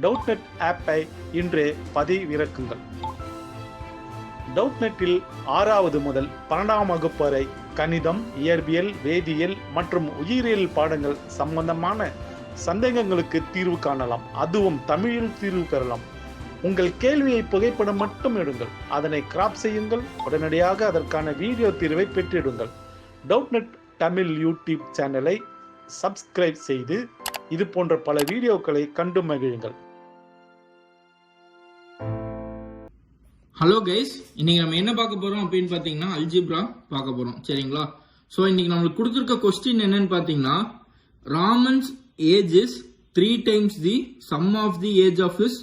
டவுட்நெட் ஆப்பை இன்றே பதிவிறக்குங்கள். டவுட்நெட்டில் 6வது முதல் 12ஆம் வகுப்பு வரை கணிதம், இயற்பியல், வேதியியல் மற்றும் உயிரியல் பாடங்கள் சம்பந்தமான சந்தேகங்களுக்கு தீர்வு காணலாம். அதுவும் தமிழில் தீர்வு பெறலாம். உங்கள் கேள்வியை புகைப்படம் மட்டும் எடுங்கள், அதனை கிராப் செய்யுங்கள், உடனடியாக அதற்கான வீடியோ தீர்வை பெற்றிடுங்கள். டவுட்நெட் தமிழ் யூடியூப் சேனலை சப்ஸ்கிரைப் செய்து இது போன்ற பல வீடியோக்களை கண்டு மகிழுங்கள். ஹலோ கைஸ், இன்னைக்கு நம்ம என்ன பார்க்க போறோம் அப்படின்னு பாத்தீங்கன்னா அல்ஜிப்ரா பார்க்க போறோம். சரிங்களா? சோ இன்னைக்கு நம்மளுக்கு கொடுத்திருக்க क्वेश्चन என்னன்னு பாத்தீங்கன்னா, Raman's age is 3 times the sum of the age of his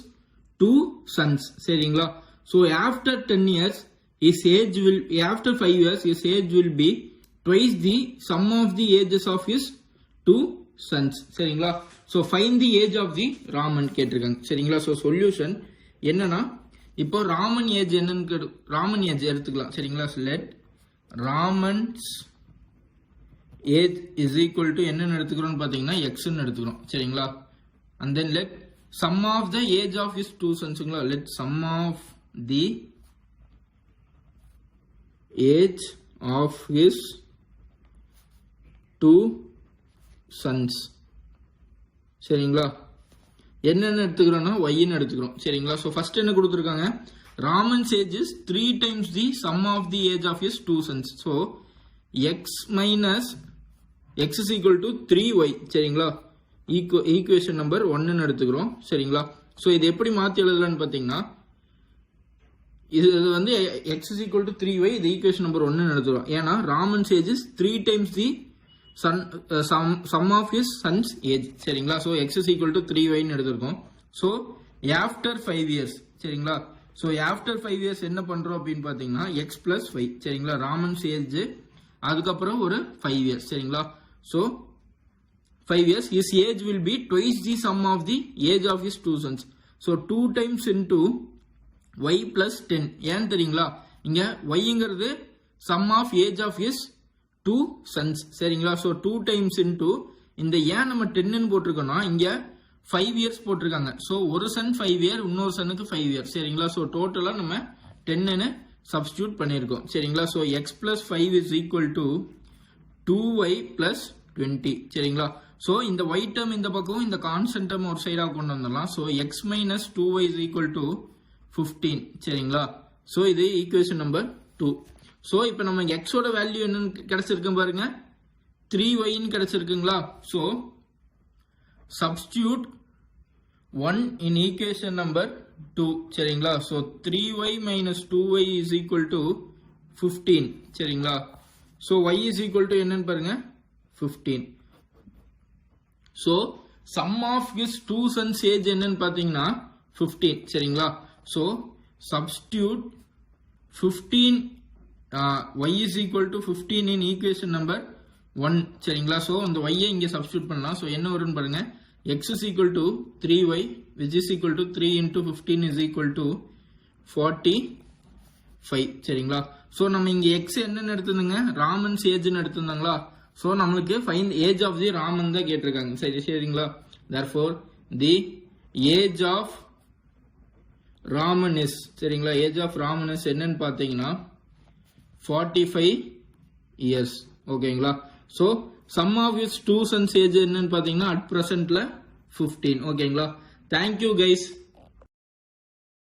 2 sons. சரிங்களா? So after 10 years his age will after 5 years his age will be twice the sum of the ages of his 2 sons. சரிங்களா? So find the age of the Raman கேட்டிருக்காங்க. சரிங்களா? So solution என்னன்னா, இப்போ Raman age என்னன்னு Raman age எடுத்துக்கலாம். சரிங்களா? Let Raman's age is equal to என்னன்னு எடுத்துக்கிறோம் பாத்தீங்கன்னா எக்ஸ்ன்னு எடுத்துக்கிறோம். சரிங்களா? And then let sum of the age of his 2 சன்ஸ்ங்களா, let sum of the age of his 2 sons. சரிங்களா? என்னன்னு எடுத்துக்கிறோம்னா ஒய்ன்னு எடுத்துக்கிறோம். சரிங்களா? சோ ஃபர்ஸ்ட் என்ன கொடுத்துருக்காங்க, Raman's age is 3 times the sum of the age of his 2 sons. So x minus x is equal to 3y. சரிங்களா? Equation number 1 எடுத்துக்கிறோம். சரிங்களா? So இது எப்படி மாத்தி எழுதலாம்னு பாத்தீங்கன்னா, இது வந்து x is equal to 3y, இது ஈக்குவேஷன் நம்பர் 1 எடுத்துக்கிறோம். ஏன்னா Raman's age is 3 times the sum of his son's age. சரிங்களா? so x is equal to 3y ன்னு எடுத்திருக்கோம். so after 5 years. சரிங்களா? so after 5 years என்ன பண்றோம் அப்படின்னு பாத்தீங்கன்னா x plus 5. சரிங்களா? ராமன்ஸ் ஏஜ் அதுக்கப்புறம் ஒரு 5 years. சரிங்களா? so 5 years his age will be twice the sum of the age of his 2 sons. so 2 times into y plus 10. ஏன் தெரியுங்களா, இங்க yங்கிறது sum of age of his 2 sons. சரிங்களா? so 2 times into இந்த ஏன் நம்ம 10 போட்டிருக்கோம்னா, இங்க 5 years போட்டிருக்காங்க. so ஒரு சன் 5 year, இன்னொரு சனுக்கு 5 year. சரிங்களா? so டோட்டலா நம்ம 10 சப்ஸ்டிடியூட் பண்ணிருக்கோம். சரிங்களா? so x plus 5 is equal to 2y plus 20. சரிங்களா? so இந்த y term இந்த பக்கம், இந்த கான்ஸ்டன்ட் term ஒரு சைடா கொண்டு வந்துடலாம். so x minus 2y is equal to 15. சரிங்களா? so இது ஈக்குவேஷன் நம்பர் 2. சோ இப்போ நம்ம x ஓட வேல்யூ என்னன்னு கிடைச்சிருக்கு பாருங்க, 3y ன்னு கிடைச்சிருக்குங்களா? So substitute 1 in equation number 2. சரிங்களா? So 3y minus 2y is equal to 15. சரிங்களா? So y is equal to என்னன்னு பாருங்க, 15. So sum of his 2 sons age என்னன்னு பாத்தீங்கன்னா 15. சரிங்களா? So substitute 15 y is equal to 15 in equation number 1. சரிங்களா? So அந்த y இங்க சப்ஸ்டிடியூட் பண்ணலாம். சோ என்ன வரும்னு பாருங்க, x is equal to 3y which is equal to 3 into 15 is equal to 45. சரிங்களா? சோ நம்ம இங்க x என்னன்னு எடுத்துங்க, ராமன்ஸ் ஏஜ்னு எடுத்துந்தாங்களா? சோ நமக்கு find age of the Raman தான் கேட்டிருக்காங்க. சரிங்களா? therefore the age of Raman is, சரிங்களா, ஏஜ் ஆஃப் ராமன் is என்னன்னு பாத்தீங்கன்னா 45 years. ஓகேங்களா? So sum of his 2 sons age என்னன்னு பாத்தீங்கன்னா அட் பிரசன்ட்ல 15. ஓகேங்களா? Thank you guys.